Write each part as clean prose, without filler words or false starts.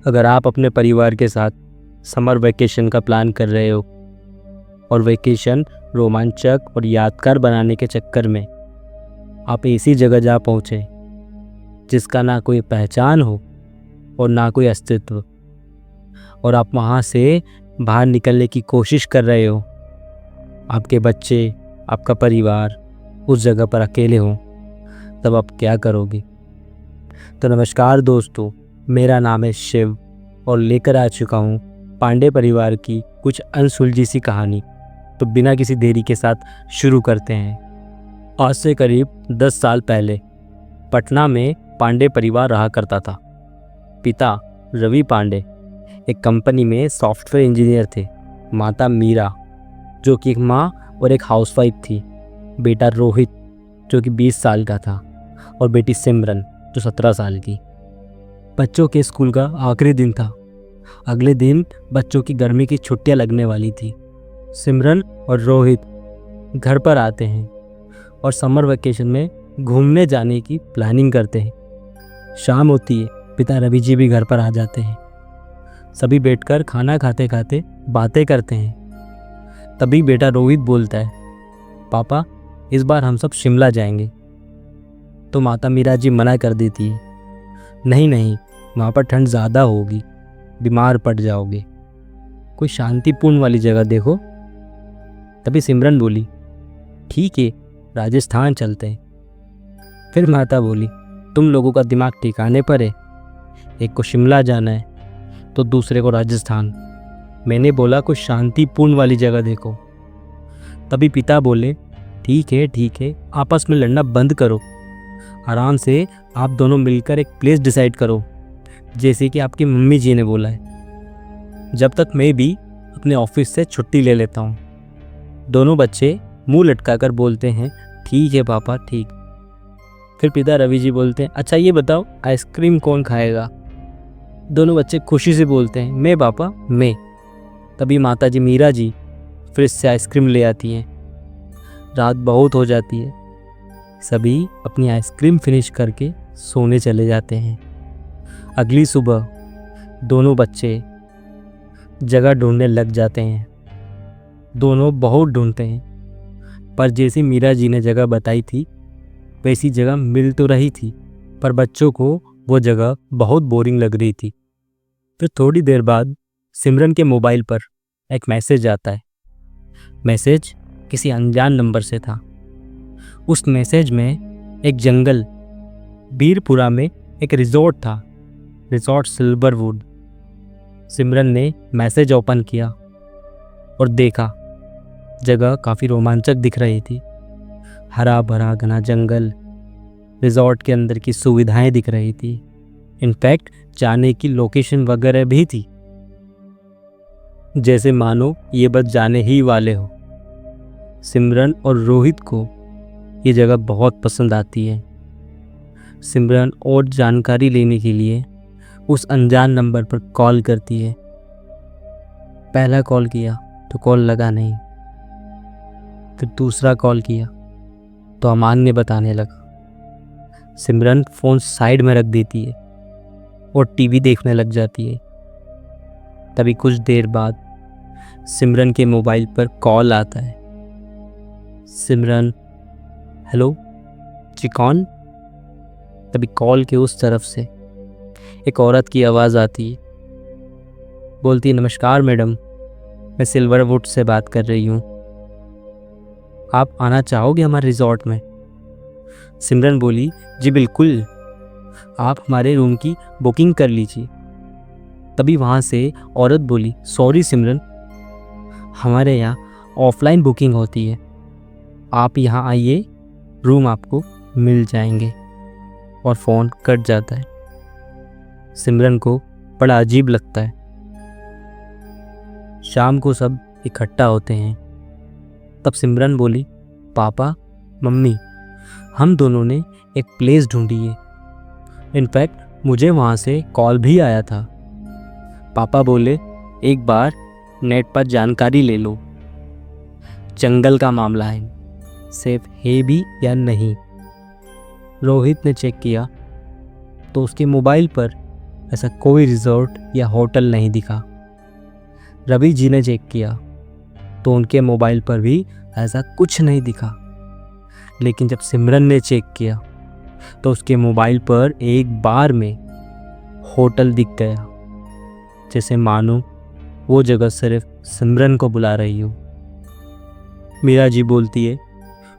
अगर आप अपने परिवार के साथ समर वैकेशन का प्लान कर रहे हो और वैकेशन रोमांचक और यादगार बनाने के चक्कर में आप ऐसी जगह जा पहुँचे जिसका ना कोई पहचान हो और ना कोई अस्तित्व, और आप वहाँ से बाहर निकलने की कोशिश कर रहे हो, आपके बच्चे, आपका परिवार उस जगह पर अकेले हों, तब आप क्या करोगे? तो नमस्कार दोस्तों, मेरा नाम है शिव और लेकर आ चुका हूँ पांडे परिवार की कुछ अनसुलझी सी कहानी। तो बिना किसी देरी के साथ शुरू करते हैं। आज से करीब 10 साल पहले पटना में पांडे परिवार रहा करता था। पिता रवि पांडे एक कंपनी में सॉफ्टवेयर इंजीनियर थे। माता मीरा जो कि एक माँ और एक हाउसवाइफ थी। बेटा रोहित जो कि 20 साल का था और बेटी सिमरन जो 17 साल की। बच्चों के स्कूल का आखिरी दिन था। अगले दिन बच्चों की गर्मी की छुट्टियां लगने वाली थी। सिमरन और रोहित घर पर आते हैं और समर वेकेशन में घूमने जाने की प्लानिंग करते हैं। शाम होती है, पिता रवि जी भी घर पर आ जाते हैं। सभी बैठकर खाना खाते खाते बातें करते हैं। तभी बेटा रोहित बोलता है, पापा इस बार हम सब शिमला जाएंगे। तो माता मीरा जी मना कर देती है, नहीं नहीं, वहाँ पर ठंड ज़्यादा होगी, बीमार पड़ जाओगे, कोई शांतिपूर्ण वाली जगह देखो। तभी सिमरन बोली, ठीक है, राजस्थान चलते हैं। फिर माता बोली, तुम लोगों का दिमाग ठिकाने पर है, एक को शिमला जाना है तो दूसरे को राजस्थान। मैंने बोला कोई शांतिपूर्ण वाली जगह देखो। तभी पिता बोले, ठीक है, आपस में लड़ना बंद करो, आराम से आप दोनों मिलकर एक प्लेस डिसाइड करो, जैसे कि आपकी मम्मी जी ने बोला है। जब तक मैं भी अपने ऑफिस से छुट्टी ले लेता हूँ। दोनों बच्चे मुंह लटकाकर बोलते हैं, ठीक है पापा, ठीक। फिर पिता रवि जी बोलते हैं, अच्छा ये बताओ आइसक्रीम कौन खाएगा? दोनों बच्चे खुशी से बोलते हैं, मैं पापा, मैं। तभी माता जी मीरा जी फ्रिज से आइसक्रीम ले आती हैं। रात बहुत हो जाती है। सभी अपनी आइसक्रीम फिनिश करके सोने चले जाते हैं। अगली सुबह दोनों बच्चे जगह ढूंढने लग जाते हैं। दोनों बहुत ढूंढते हैं, पर जैसी मीरा जी ने जगह बताई थी वैसी जगह मिल तो रही थी, पर बच्चों को वो जगह बहुत बोरिंग लग रही थी। फिर थोड़ी देर बाद सिमरन के मोबाइल पर एक मैसेज आता है। मैसेज किसी अनजान नंबर से था। उस मैसेज में एक जंगल बीरपुरा में एक रिजॉर्ट था, रिजॉर्ट सिल्वरवुड। सिमरन ने मैसेज ओपन किया और देखा, जगह काफ़ी रोमांचक दिख रही थी। हरा भरा घना जंगल, रिजॉर्ट के अंदर की सुविधाएं दिख रही थी। इनफैक्ट जाने की लोकेशन वगैरह भी थी, जैसे मानो ये बस जाने ही वाले हो। सिमरन और रोहित को ये जगह बहुत पसंद आती है। सिमरन और जानकारी लेने के लिए उस अनजान नंबर पर कॉल करती है। पहला कॉल किया तो कॉल लगा नहीं। फिर दूसरा कॉल किया तो अमान्य बताने लगा। सिमरन फ़ोन साइड में रख देती है और टीवी देखने लग जाती है। तभी कुछ देर बाद सिमरन के मोबाइल पर कॉल आता है। सिमरन, हेलो जी, कौन? तभी कॉल के उस तरफ से एक औरत की आवाज़ आती है। बोलती है, नमस्कार मैडम, मैं सिल्वरवुड से बात कर रही हूँ, आप आना चाहोगे हमारे रिजॉर्ट में? सिमरन बोली, जी बिल्कुल, आप हमारे रूम की बुकिंग कर लीजिए। तभी वहाँ से औरत बोली, सॉरी सिमरन, हमारे यहाँ ऑफलाइन बुकिंग होती है, आप यहाँ आइए, रूम आपको मिल जाएंगे। और फ़ोन कट जाता है। सिमरन को बड़ा अजीब लगता है। शाम को सब इकट्ठा होते हैं। तब सिमरन बोली, पापा, मम्मी, हम दोनों ने एक प्लेस ढूंढी है। इनफैक्ट मुझे वहाँ से कॉल भी आया था। पापा बोले, एक बार नेट पर जानकारी ले लो, जंगल का मामला है, सेफ है भी या नहीं। रोहित ने चेक किया तो उसके मोबाइल पर ऐसा कोई रिजॉर्ट या होटल नहीं दिखा। रवि जी ने चेक किया तो उनके मोबाइल पर भी ऐसा कुछ नहीं दिखा। लेकिन जब सिमरन ने चेक किया तो उसके मोबाइल पर एक बार में होटल दिख गया, जैसे मानो वो जगह सिर्फ सिमरन को बुला रही हो। मीरा जी बोलती है,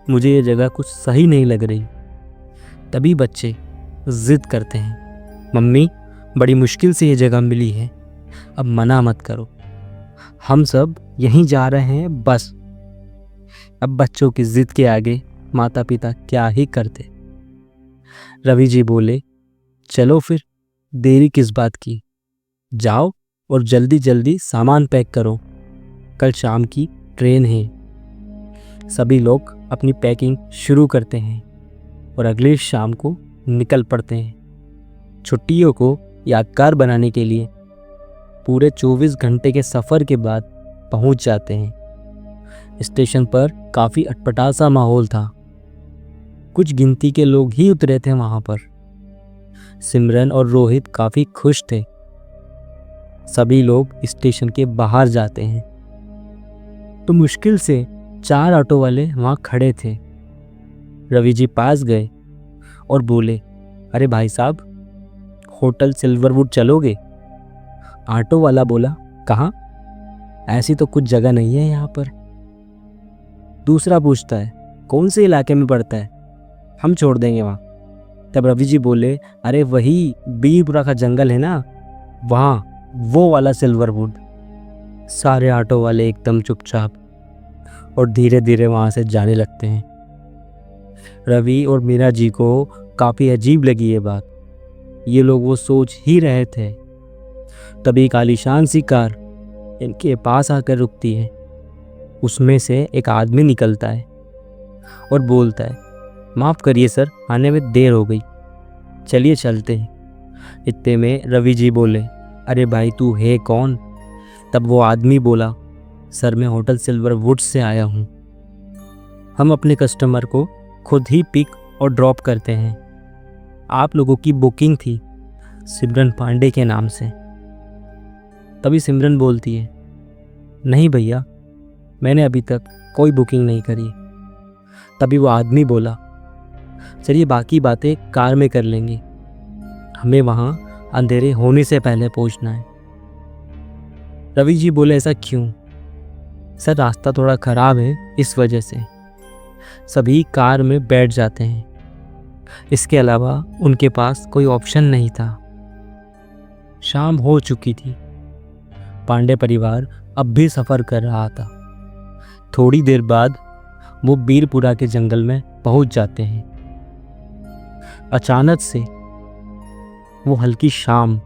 मुझे ये जगह कुछ सही नहीं लग रही। तभी बच्चे जिद करते हैं, मम्मी बड़ी मुश्किल से ये जगह मिली है, अब मना मत करो, हम सब यहीं जा रहे हैं बस। अब बच्चों की जिद के आगे माता पिता क्या ही करते। रवि जी बोले, चलो फिर, देरी किस बात की, जाओ और जल्दी जल्दी सामान पैक करो, कल शाम की ट्रेन है। सभी लोग अपनी पैकिंग शुरू करते हैं और अगली शाम को निकल पड़ते हैं। छुट्टियों को यादगार बनाने के लिए पूरे 24 घंटे के सफ़र के बाद पहुंच जाते हैं। स्टेशन पर काफ़ी अटपटा सा माहौल था। कुछ गिनती के लोग ही उतरे थे वहां पर। सिमरन और रोहित काफ़ी खुश थे। सभी लोग स्टेशन के बाहर जाते हैं तो मुश्किल से 4 ऑटो वाले वहां खड़े थे। रवि जी पास गए और बोले, अरे भाई साहब, होटल सिल्वरवुड चलोगे? ऑटो वाला बोला, कहाँ? ऐसी तो कुछ जगह नहीं है यहाँ पर। दूसरा पूछता है, कौन से इलाके में पड़ता है? हम छोड़ देंगे वहाँ। तब रवि जी बोले, अरे वही बीरपुरा का जंगल है ना, वहाँ, वो वाला सिल्वरवुड। सारे ऑटो वाले एकदम चुपचाप और धीरे धीरे वहाँ से जाने लगते हैं। रवि और मीरा जी को काफ़ी अजीब लगी ये बात। ये लोग वो सोच ही रहे थे, तभी एक आलीशान सी कार इनके पास आकर रुकती है। उसमें से एक आदमी निकलता है और बोलता है, माफ़ करिए सर, आने में देर हो गई, चलिए चलते हैं। इतने में रवि जी बोले, अरे भाई तू है कौन? तब वो आदमी बोला, सर मैं होटल सिल्वरवुड से आया हूँ। हम अपने कस्टमर को खुद ही पिक और ड्रॉप करते हैं। आप लोगों की बुकिंग थी सिमरन पांडे के नाम से। तभी सिमरन बोलती है, नहीं भैया, मैंने अभी तक कोई बुकिंग नहीं करी। तभी वो आदमी बोला, चलिए बाकी बातें कार में कर लेंगे, हमें वहाँ अंधेरे होने से पहले पहुँचना है। रवि जी बोले, ऐसा क्यों? सर रास्ता थोड़ा ख़राब है, इस वजह से। सभी कार में बैठ जाते हैं। इसके अलावा उनके पास कोई ऑप्शन नहीं था। शाम हो चुकी थी। पांडे परिवार अब भी सफ़र कर रहा था। थोड़ी देर बाद वो बीरपुरा के जंगल में पहुंच जाते हैं। अचानक से वो हल्की शाम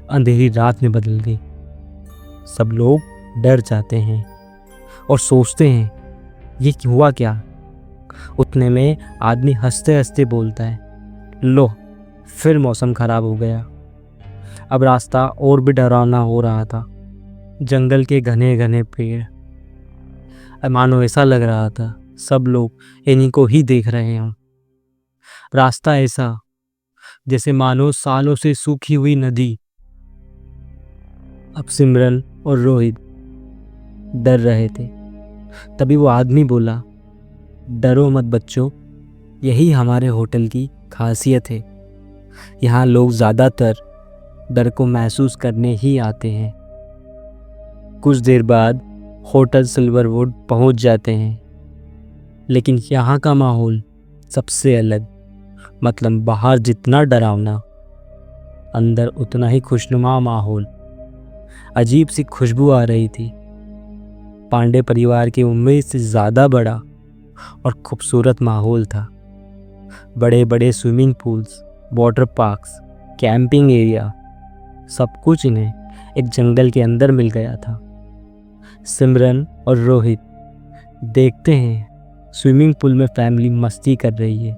अंधेरी रात में बदल गई। सब लोग डर जाते हैं और सोचते हैं, ये हुआ क्या? उतने में आदमी हंसते हंसते बोलता है, लो फिर मौसम ख़राब हो गया। अब रास्ता और भी डरावना हो रहा था। जंगल के घने घने पेड़, मानो ऐसा लग रहा था सब लोग इन्हीं को ही देख रहे हों। रास्ता ऐसा जैसे मानो सालों से सूखी हुई नदी। अब सिमरन और रोहित डर रहे थे। तभी वो आदमी बोला, डरो मत बच्चों, यही हमारे होटल की खासियत है। यहाँ लोग ज़्यादातर डर को महसूस करने ही आते हैं। कुछ देर बाद होटल सिल्वरवुड पहुँच जाते हैं। लेकिन यहाँ का माहौल सबसे अलग, मतलब बाहर जितना डरावना, अंदर उतना ही खुशनुमा माहौल। अजीब सी खुशबू आ रही थी। पांडे परिवार की उम्मीद से ज़्यादा बड़ा और खूबसूरत माहौल था। बड़े बड़े swimming pools, water parks, camping area, सब कुछ इन्हें एक जंगल के अंदर मिल गया था। सिमरन और रोहित देखते हैं स्विमिंग पूल में फैमिली मस्ती कर रही है,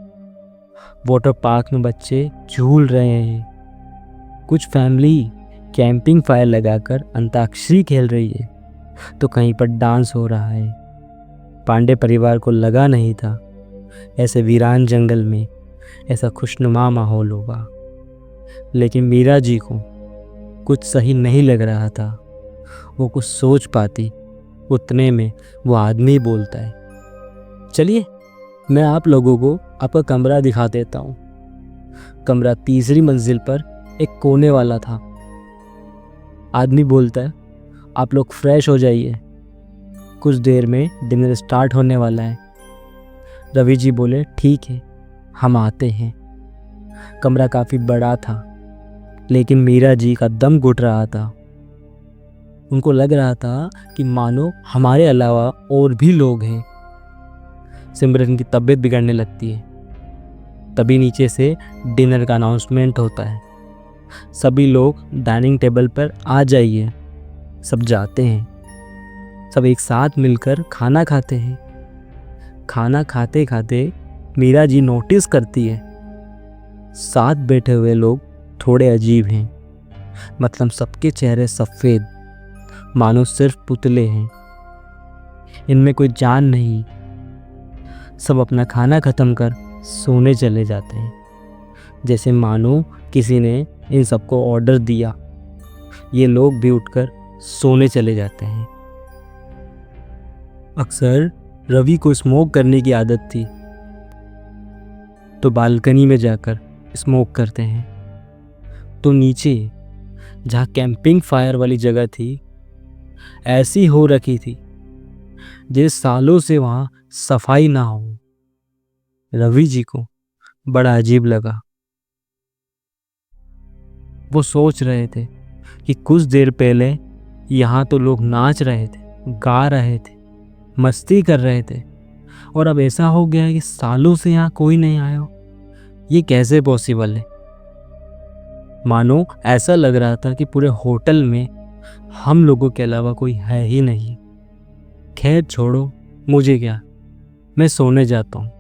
वाटर पार्क में बच्चे झूल रहे हैं, कुछ फैमिली कैंपिंग फायर लगाकर अंताक्षरी खेल रही है, तो कहीं पर डांस हो रहा है। पांडे परिवार को लगा नहीं था ऐसे वीरान जंगल में ऐसा खुशनुमा माहौल होगा। लेकिन मीरा जी को कुछ सही नहीं लग रहा था। वो कुछ सोच पाती उतने में वो आदमी बोलता है, चलिए मैं आप लोगों को आपका कमरा दिखा देता हूँ। कमरा तीसरी मंजिल पर एक कोने वाला था। आदमी बोलता है, आप लोग फ्रेश हो जाइए, कुछ देर में डिनर स्टार्ट होने वाला है। रवि जी बोले, ठीक है हम आते हैं। कमरा काफ़ी बड़ा था, लेकिन मीरा जी का दम घुट रहा था। उनको लग रहा था कि मानो हमारे अलावा और भी लोग हैं। सिमरन की तबीयत बिगड़ने लगती है। तभी नीचे से डिनर का अनाउंसमेंट होता है, सभी लोग डाइनिंग टेबल पर आ जाइए। सब जाते हैं, सब एक साथ मिलकर खाना खाते हैं। खाना खाते खाते मीरा जी नोटिस करती है, साथ बैठे हुए लोग थोड़े अजीब हैं। मतलब सबके चेहरे सफ़ेद, मानो सिर्फ पुतले हैं, इनमें कोई जान नहीं। सब अपना खाना ख़त्म कर सोने चले जाते हैं, जैसे मानो किसी ने इन सबको ऑर्डर दिया। ये लोग भी उठकर सोने चले जाते हैं। अक्सर रवि को स्मोक करने की आदत थी, तो बालकनी में जाकर स्मोक करते हैं। तो नीचे जहाँ कैंपिंग फायर वाली जगह थी, ऐसी हो रखी थी जिस सालों से वहाँ सफाई ना हो। रवि जी को बड़ा अजीब लगा। वो सोच रहे थे कि कुछ देर पहले यहाँ तो लोग नाच रहे थे, गा रहे थे, मस्ती कर रहे थे, और अब ऐसा हो गया है कि सालों से यहाँ कोई नहीं आया हो। ये कैसे पॉसिबल है? मानो ऐसा लग रहा था कि पूरे होटल में हम लोगों के अलावा कोई है ही नहीं। खैर छोड़ो, मुझे क्या, मैं सोने जाता हूँ।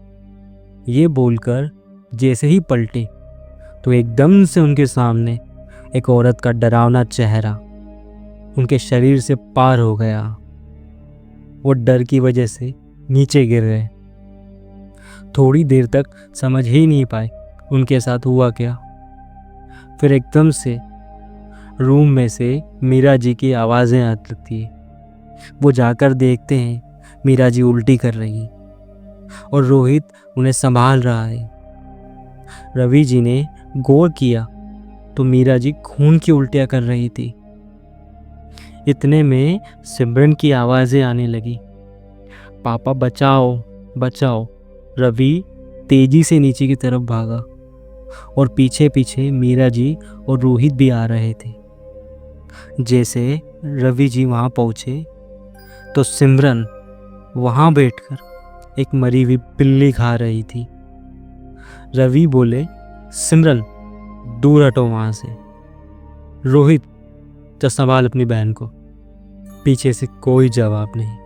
ये बोलकर जैसे ही पलटे तो एकदम से उनके सामने एक औरत का डरावना चेहरा उनके शरीर से पार हो गया। वो डर की वजह से नीचे गिर गए। थोड़ी देर तक समझ ही नहीं पाए उनके साथ हुआ क्या। फिर एकदम से रूम में से मीरा जी की आवाज़ें आने लगती है। वो जाकर देखते हैं मीरा जी उल्टी कर रही और रोहित उन्हें संभाल रहा है। रवि जी ने गौर किया तो मीरा जी खून की उल्टियाँ कर रही थी। इतने में सिमरन की आवाज़ें आने लगी, पापा बचाओ बचाओ। रवि तेजी से नीचे की तरफ भागा और पीछे पीछे मीरा जी और रोहित भी आ रहे थे। जैसे रवि जी वहाँ पहुँचे तो सिमरन वहाँ बैठकर एक मरी हुई बिल्ली खा रही थी। रवि बोले, सिमरन दूर हटो वहाँ से। रोहित, तो संभाल अपनी बहन को। पीछे से कोई जवाब नहीं।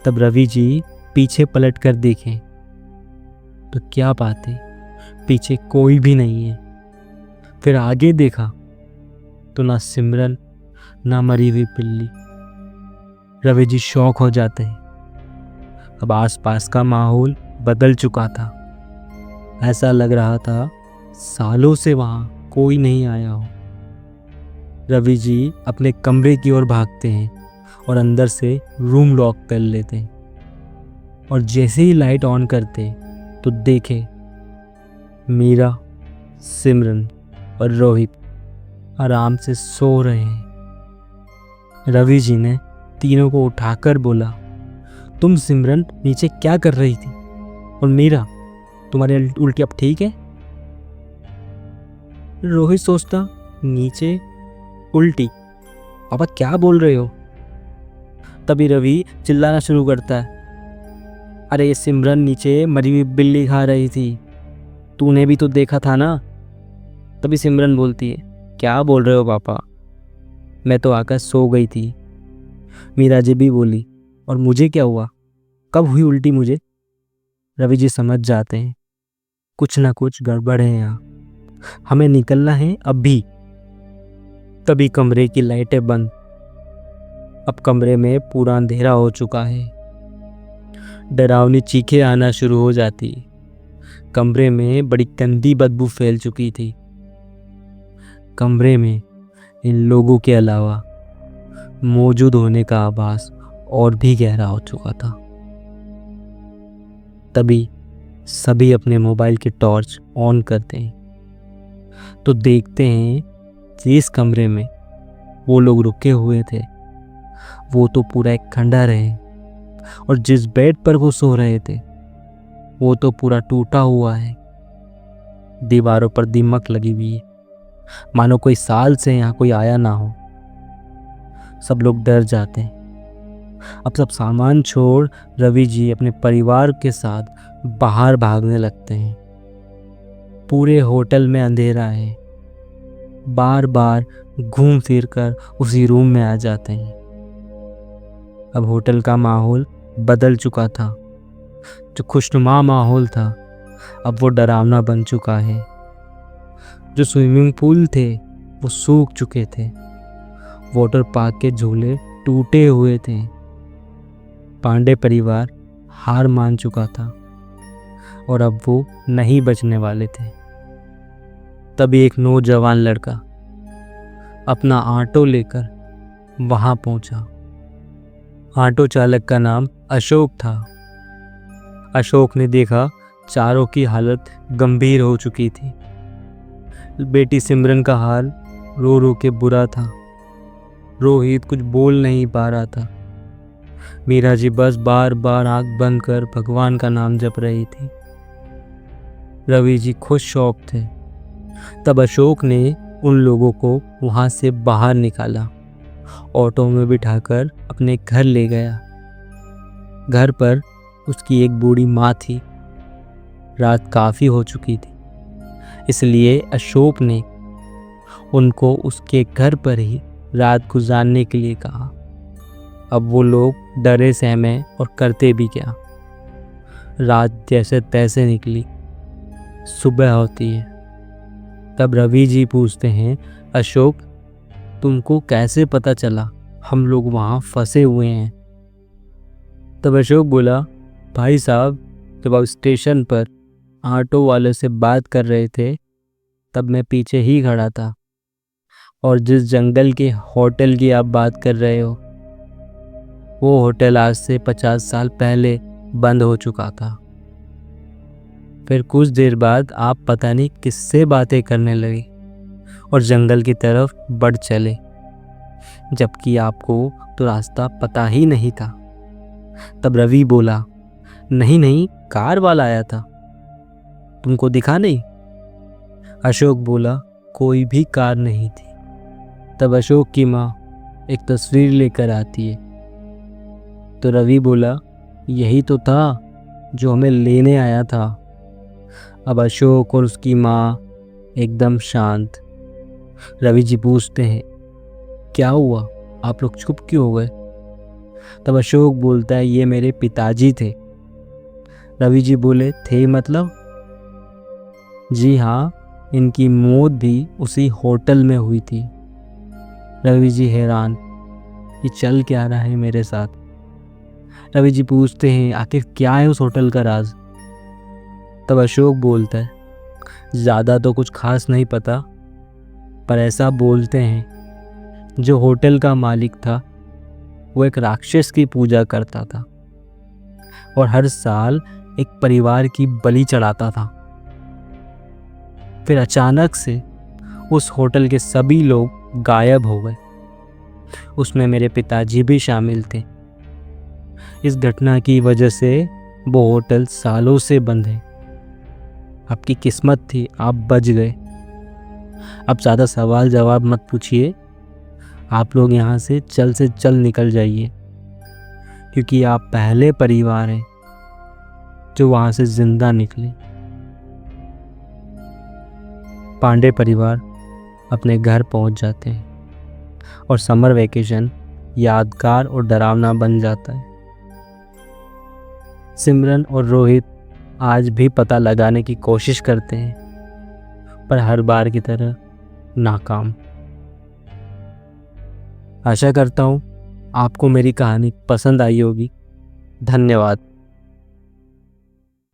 तब रवि जी पीछे पलट कर देखें तो क्या बात है, पीछे कोई भी नहीं है। फिर आगे देखा तो ना सिमरन ना मरी हुई बिल्ली। रवि जी शॉक हो जाते हैं। अब आसपास का माहौल बदल चुका था। ऐसा लग रहा था सालों से वहाँ कोई नहीं आया हो। रवि जी अपने कमरे की ओर भागते हैं और अंदर से रूम लॉक कर लेते हैं। और जैसे ही लाइट ऑन करते तो देखे मीरा, सिमरन और रोहित आराम से सो रहे हैं। रवि जी ने तीनों को उठाकर बोला, तुम सिमरन नीचे क्या कर रही थी? और मीरा, तुम्हारी उल्टी अब ठीक है? रोहित सोचता, नीचे उल्टी? पापा क्या बोल रहे हो? तभी रवि चिल्लाना शुरू करता है, अरे ये सिमरन नीचे मरी हुई बिल्ली खा रही थी, तूने भी तो देखा था ना। तभी सिमरन बोलती है, क्या बोल रहे हो पापा, मैं तो आकर सो गई थी। मीरा जी भी बोली, और मुझे क्या हुआ, कब हुई उल्टी मुझे? रवि जी समझ जाते हैं कुछ ना कुछ गड़बड़ है यहाँ, हमें निकलना है अभी। तभी कमरे की लाइटें बंद। अब कमरे में पूरा अंधेरा हो चुका है। डरावनी चीखें आना शुरू हो जाती। कमरे में बड़ी गंदी बदबू फैल चुकी थी। कमरे में इन लोगों के अलावा मौजूद होने का आभास और भी गहरा हो चुका था। तभी सभी अपने मोबाइल की टॉर्च ऑन करते हैं तो देखते हैं जिस कमरे में वो लोग रुके हुए थे वो तो पूरा एक खंडहर है, और जिस बेड पर वो सो रहे थे वो तो पूरा टूटा हुआ है। दीवारों पर दीमक लगी हुई है, मानो कोई साल से यहाँ कोई आया ना हो। सब लोग डर जाते हैं। अब सब सामान छोड़ रवि जी अपने परिवार के साथ बाहर भागने लगते हैं। पूरे होटल में अंधेरा है। बार बार घूम फिर कर उसी रूम में आ जाते हैं। अब होटल का माहौल बदल चुका था। जो खुशनुमा माहौल था अब वो डरावना बन चुका है। जो स्विमिंग पूल थे वो सूख चुके थे। वाटर पार्क के झूले टूटे हुए थे। पांडे परिवार हार मान चुका था और अब वो नहीं बचने वाले थे। तभी एक नौजवान लड़का अपना ऑटो लेकर वहां पहुंचा। ऑटो चालक का नाम अशोक था। अशोक ने देखा चारों की हालत गंभीर हो चुकी थी। बेटी सिमरन का हाल रो रो के बुरा था। रोहित कुछ बोल नहीं पा रहा था। मीरा जी बस बार बार आंख बंद कर भगवान का नाम जप रही थी। रवि जी खुद शौक थे। तब अशोक ने उन लोगों को वहां से बाहर निकाला, ऑटो में बिठाकर अपने घर ले गया। घर पर उसकी एक बूढ़ी माँ थी। रात काफ़ी हो चुकी थी, इसलिए अशोक ने उनको उसके घर पर ही रात गुजारने के लिए कहा। अब वो लोग डरे सहमे और करते भी क्या। रात जैसे तैसे निकली। सुबह होती है। तब रवि जी पूछते हैं, अशोक तुमको कैसे पता चला हम लोग वहाँ फंसे हुए हैं? तब अशोक बोला, भाई साहब जब आप स्टेशन पर ऑटो वाले से बात कर रहे थे तब मैं पीछे ही खड़ा था, और जिस जंगल के होटल की आप बात कर रहे हो वो होटल आज से 50 साल पहले बंद हो चुका था। फिर कुछ देर बाद आप पता नहीं किससे बातें करने लगे और जंगल की तरफ बढ़ चले, जबकि आपको तो रास्ता पता ही नहीं था। तब रवि बोला, नहीं नहीं कार वाला आया था, तुमको दिखा नहीं? अशोक बोला, कोई भी कार नहीं थी। तब अशोक की माँ एक तस्वीर लेकर आती है। तो रवि बोला, यही तो था जो हमें लेने आया था। अब अशोक और उसकी माँ एकदम शांत। रवि जी पूछते हैं, क्या हुआ, आप लोग चुप क्यों हो गए? तब अशोक बोलता है, ये मेरे पिताजी थे। रवि जी बोले, थे मतलब? जी हाँ, इनकी मौत भी उसी होटल में हुई थी। रवि जी हैरान, ये चल क्या रहा है मेरे साथ? रवि जी पूछते हैं, आखिर क्या है उस होटल का राज? तब अशोक बोलता है, ज़्यादा तो कुछ खास नहीं पता, पर ऐसा बोलते हैं जो होटल का मालिक था वो एक राक्षस की पूजा करता था और हर साल एक परिवार की बलि चढ़ाता था। फिर अचानक से उस होटल के सभी लोग गायब हो गए। उसमें मेरे पिताजी भी शामिल थे। इस घटना की वजह से वो होटल सालों से बंद है। आपकी किस्मत थी, आप बच गए। अब ज़्यादा सवाल जवाब मत पूछिए, आप लोग यहाँ से चल निकल जाइए, क्योंकि आप पहले परिवार हैं जो वहाँ से जिंदा निकले। पांडे परिवार अपने घर पहुँच जाते हैं और समर वेकेशन यादगार और डरावना बन जाता है। सिमरन और रोहित आज भी पता लगाने की कोशिश करते हैं, पर हर बार की तरह नाकाम। आशा करता हूँ आपको मेरी कहानी पसंद आई होगी। धन्यवाद।